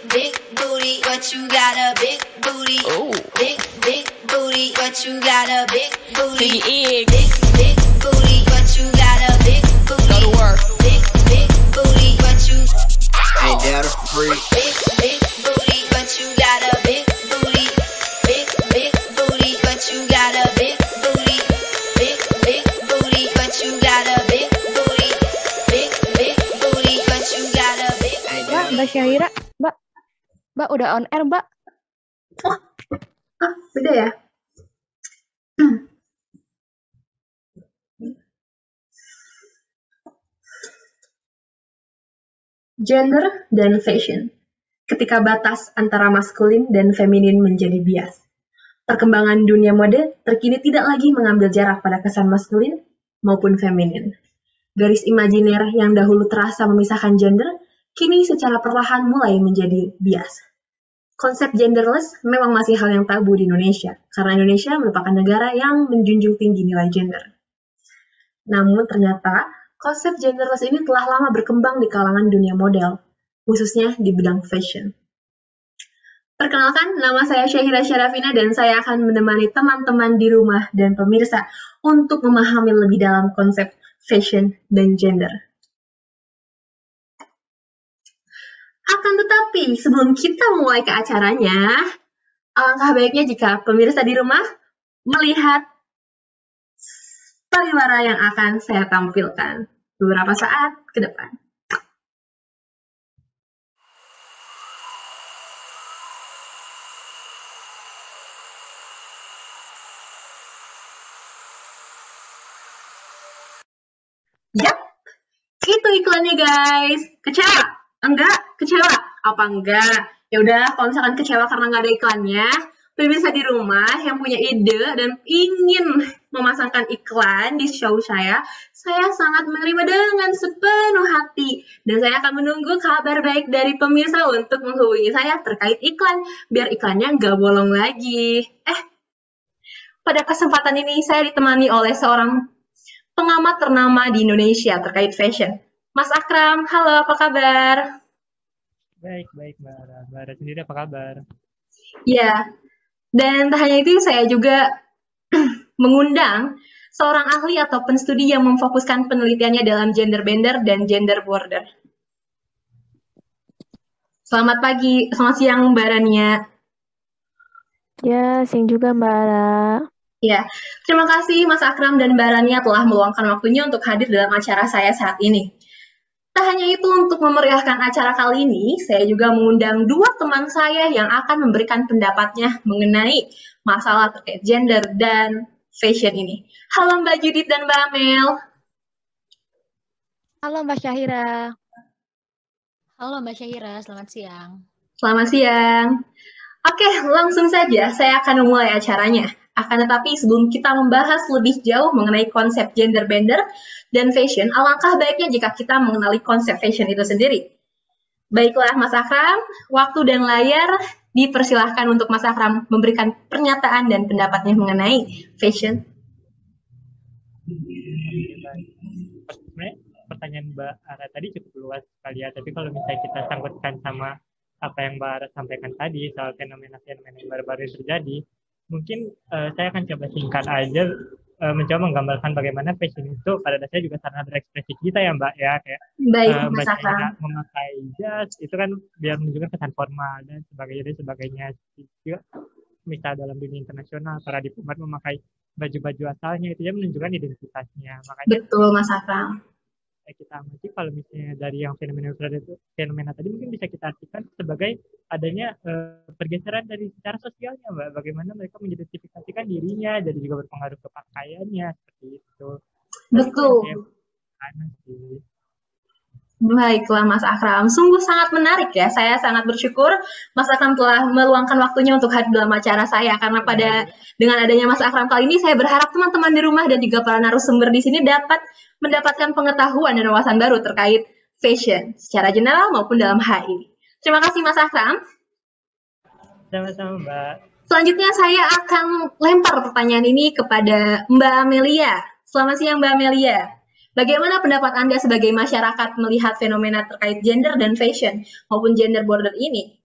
big booty, but you got a big booty. Ooh. Big booty, but you got a big booty. Biggie Egg. Big booty, but you got a big booty. Go to work. Big booty, but you Ain't that a freak? big booty, but you got a big booty. Big booty, but you got a big booty. Big booty, but you got a big booty. Big booty, but you got a big. Mbak Syahira, Mbak udah on air, Mbak. Beda ya? Gender dan fashion. Ketika batas antara maskulin dan feminin menjadi bias. Perkembangan dunia mode terkini tidak lagi mengambil jarak pada kesan maskulin maupun feminin. Garis imajiner yang dahulu terasa memisahkan gender, kini secara perlahan mulai menjadi bias. Konsep genderless memang masih hal yang tabu di Indonesia, karena Indonesia merupakan negara yang menjunjung tinggi nilai gender. Namun ternyata, konsep genderless ini telah lama berkembang di kalangan dunia model, khususnya di bidang fashion. Perkenalkan, nama saya Syahira Syarafina dan saya akan menemani teman-teman di rumah dan pemirsa untuk memahami lebih dalam konsep fashion dan gender. Akan tetapi, sebelum kita memulai ke acaranya, alangkah baiknya jika pemirsa di rumah melihat pariwara yang akan saya tampilkan beberapa saat ke depan. Yap, itu iklannya guys. Kecewa? Enggak? Kecewa? Apa enggak? Ya udah, kalau misalkan kecewa karena nggak ada iklannya, pemirsa di rumah yang punya ide dan ingin memasangkan iklan di show saya sangat menerima dengan sepenuh hati. Dan saya akan menunggu kabar baik dari pemirsa untuk menghubungi saya terkait iklan, biar iklannya nggak bolong lagi. Pada kesempatan ini saya ditemani oleh seorang pengamat ternama di Indonesia terkait fashion. Mas Akram, halo, apa kabar? Baik, Mbak Ara. Mbak Ara sendiri apa kabar? Ya, dan tak hanya itu, saya juga mengundang seorang ahli atau penstudi yang memfokuskan penelitiannya dalam gender bender dan gender border. Selamat pagi, selamat siang Mbak Rania. Ya, siang juga Mbak Ara. Ya, terima kasih Mas Akram dan Mbak Rania telah meluangkan waktunya untuk hadir dalam acara saya saat ini. Tak hanya itu, untuk memeriahkan acara kali ini, saya juga mengundang dua teman saya yang akan memberikan pendapatnya mengenai masalah terkait gender dan fashion ini. Halo Mbak Judith dan Mbak Amel. Halo Mbak Syahira. Halo Mbak Syahira, selamat siang. Selamat siang. Oke, langsung saja saya akan memulai acaranya. Akan tetapi sebelum kita membahas lebih jauh mengenai konsep gender bender dan fashion, alangkah baiknya jika kita mengenali konsep fashion itu sendiri. Baiklah Mas Akram, waktu dan layar dipersilahkan untuk Mas Akram memberikan pernyataan dan pendapatnya mengenai fashion. Sebenarnya pertanyaan Mbak Ara tadi cukup luas sekali ya, tapi kalau misalnya kita sangkutkan sama apa yang Mbak Ara sampaikan tadi soal fenomena-fenomena yang baru-baru terjadi, mungkin saya akan coba singkat aja, mencoba menggambarkan bagaimana fashion itu pada dasarnya juga sarana berekspresi kita ya Mbak ya, kayak Mas Akram. Memakai jas itu kan biar menunjukkan kesan formal dan sebagainya juga. Misal dalam dunia internasional para diplomat memakai baju-baju asalnya itu ya menunjukkan identitasnya. Makanya Betul Mas Akram. Kita amati kalau misalnya dari yang fenomena tadi mungkin bisa kita artikan sebagai adanya pergeseran dari secara sosialnya Mbak, bagaimana mereka mengidentifikasikan dirinya, jadi juga berpengaruh ke pakaiannya seperti itu. Betul. Baiklah Mas Akram, sungguh sangat menarik ya. Saya sangat bersyukur Mas Akram telah meluangkan waktunya untuk hadir dalam acara saya, karena dengan adanya Mas Akram kali ini saya berharap teman-teman di rumah dan juga para narasumber di sini dapat mendapatkan pengetahuan dan wawasan baru terkait fashion secara general maupun dalam HI. Terima kasih Mas Akram. Sama-sama Mbak. Selanjutnya saya akan lempar pertanyaan ini kepada Mbak Amelia. Selamat siang Mbak Amelia. Bagaimana pendapat Anda sebagai masyarakat melihat fenomena terkait gender dan fashion maupun gender border ini?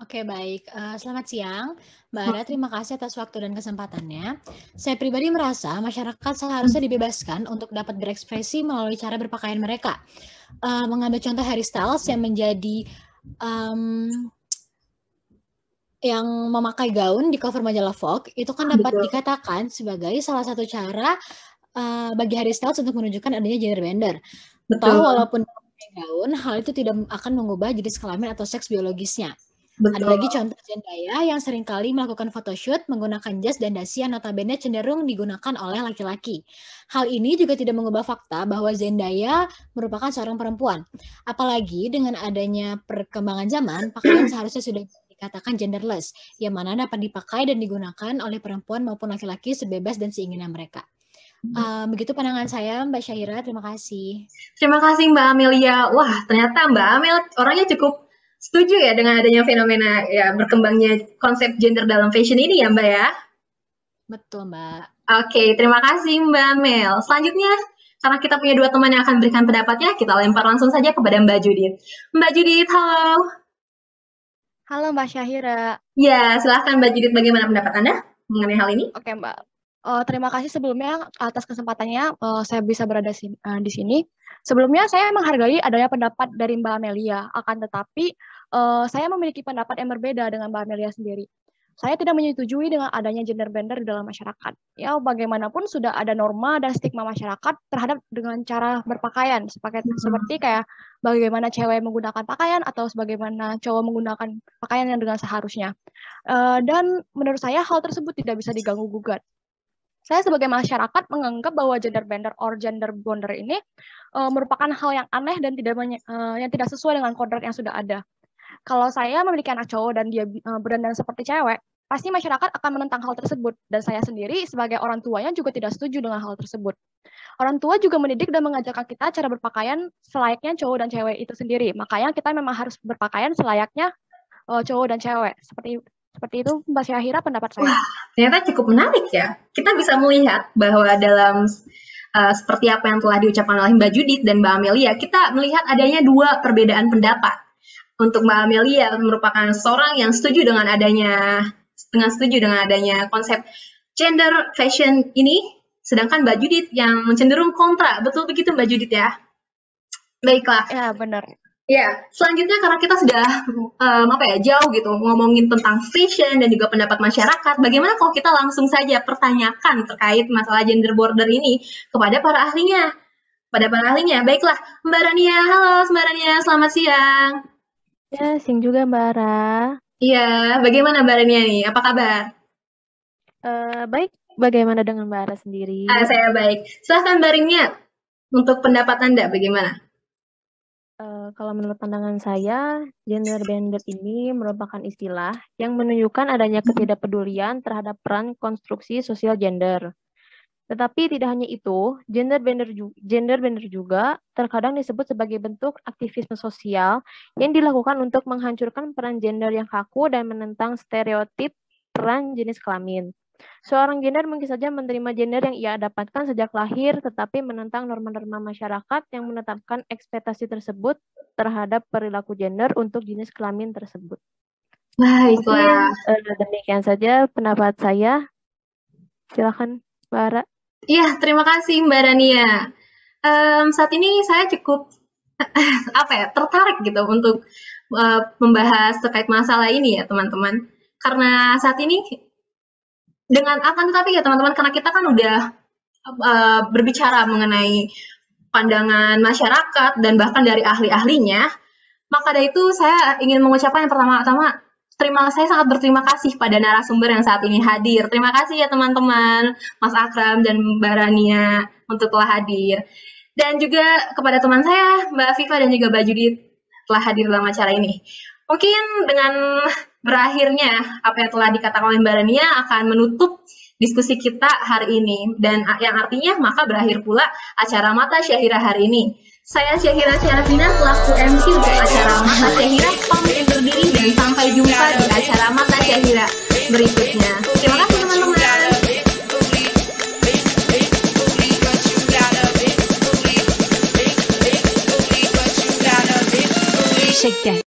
Oke, baik. Selamat siang, Mbak Ara. Terima kasih atas waktu dan kesempatannya. Saya pribadi merasa masyarakat seharusnya dibebaskan untuk dapat berekspresi melalui cara berpakaian mereka. Mengambil contoh Harry Styles yang menjadi yang memakai gaun di cover majalah Vogue, itu kan dapat Betul. dikatakan sebagai salah satu cara bagi Harry Styles untuk menunjukkan adanya gender bender. Toh Betul. walaupun memakai gaun, hal itu tidak akan mengubah jenis kelamin atau seks biologisnya. Ada Betul. lagi contoh Zendaya yang seringkali melakukan photoshoot menggunakan jas dan dasi yang notabene cenderung digunakan oleh laki-laki. Hal ini juga tidak mengubah fakta bahwa Zendaya merupakan seorang perempuan. Apalagi dengan adanya perkembangan zaman, pakaian seharusnya sudah dikatakan genderless, yang mana dapat dipakai dan digunakan oleh perempuan maupun laki-laki sebebas dan seinginan mereka. Begitu pandangan saya, Mbak Syahira. Terima kasih. Terima kasih Mbak Amelia. Wah, ternyata Mbak Amel orangnya cukup setuju ya dengan adanya fenomena ya berkembangnya konsep gender dalam fashion ini ya Mbak ya. Betul, Mbak. Oke, terima kasih Mbak Amel. Selanjutnya, karena kita punya dua teman yang akan berikan pendapatnya, kita lempar langsung saja kepada Mbak Judith. Mbak Judith, halo. Halo Mbak Syahira. Ya, silahkan Mbak Judith, bagaimana pendapat Anda mengenai hal ini? Oke Mbak. Terima kasih sebelumnya atas kesempatannya saya bisa berada di sini. Sebelumnya saya menghargai adanya pendapat dari Mbak Amelia, akan tetapi saya memiliki pendapat yang berbeda dengan Mbak Amelia sendiri. Saya tidak menyetujui dengan adanya gender bender di dalam masyarakat. Ya, bagaimanapun sudah ada norma dan stigma masyarakat terhadap dengan cara berpakaian, seperti kayak bagaimana cewek menggunakan pakaian atau sebagaimana cowok menggunakan pakaian yang dengan seharusnya. Dan menurut saya hal tersebut tidak bisa diganggu-gugat. Saya sebagai masyarakat menganggap bahwa gender bender or gender bonder ini merupakan hal yang aneh dan yang tidak sesuai dengan kodrat yang sudah ada. Kalau saya memiliki anak cowok dan dia berdandan seperti cewek, pasti masyarakat akan menentang hal tersebut. Dan saya sendiri sebagai orang tuanya juga tidak setuju dengan hal tersebut. Orang tua juga mendidik dan mengajarkan kita cara berpakaian selayaknya cowok dan cewek itu sendiri. Makanya kita memang harus berpakaian selayaknya cowok dan cewek. Seperti itu Mbak Syahira pendapat saya. Wah, ternyata cukup menarik ya. Kita bisa melihat bahwa dalam seperti apa yang telah diucapkan oleh Mbak Judith dan Mbak Amelia, kita melihat adanya dua perbedaan pendapat. Untuk Mbak Amelia merupakan seorang yang setuju dengan adanya konsep gender fashion ini, sedangkan Mbak Judith yang cenderung kontra. Betul begitu Mbak Judith ya? Baiklah. Ya, benar. Ya, selanjutnya karena kita sudah jauh gitu ngomongin tentang fashion dan juga pendapat masyarakat, bagaimana kalau kita langsung saja pertanyakan terkait masalah gender border ini kepada para ahlinya? Baiklah, Mbak Rania. Halo Mbak Rania, selamat siang. Ya, siang juga Mbak Ara. Iya, bagaimana Mbak Rania nih? Apa kabar? Baik, bagaimana dengan Mbak Ara sendiri? Saya baik. Silahkan Mbak Rania, untuk pendapat Anda bagaimana? Kalau menurut pandangan saya, gender bender ini merupakan istilah yang menunjukkan adanya ketidakpedulian terhadap peran konstruksi sosial gender. Tetapi tidak hanya itu, gender bender juga terkadang disebut sebagai bentuk aktivisme sosial yang dilakukan untuk menghancurkan peran gender yang kaku dan menentang stereotip peran jenis kelamin. Seorang gender mungkin saja menerima gender yang ia dapatkan sejak lahir, tetapi menentang norma-norma masyarakat yang menetapkan ekspektasi tersebut terhadap perilaku gender untuk jenis kelamin tersebut. Baiklah. Demikian saja pendapat saya. Silakan Mbak Ara. Iya, terima kasih Mbak Rania. Saat ini saya cukup tertarik gitu untuk membahas terkait masalah ini ya teman-teman. Karena saat ini teman-teman, karena kita kan udah berbicara mengenai pandangan masyarakat dan bahkan dari ahli-ahlinya, maka dari itu saya ingin mengucapkan yang pertama-tama, saya sangat berterima kasih pada narasumber yang saat ini hadir. Terima kasih ya teman-teman, Mas Akram dan Mbak Rania untuk telah hadir. Dan juga kepada teman saya, Mbak Afifa dan juga Mbak Judith telah hadir dalam acara ini. Mungkin dengan berakhirnya apa yang telah dikatakan oleh Mbak Rania akan menutup diskusi kita hari ini. Dan yang artinya maka berakhir pula acara Mata Syahira hari ini. Saya Syahira Syarafina selaku MC untuk acara Mata Syahira, pamit undur diri dan sampai jumpa di acara Mata Syahira berikutnya. Terima kasih teman-teman. Shake that.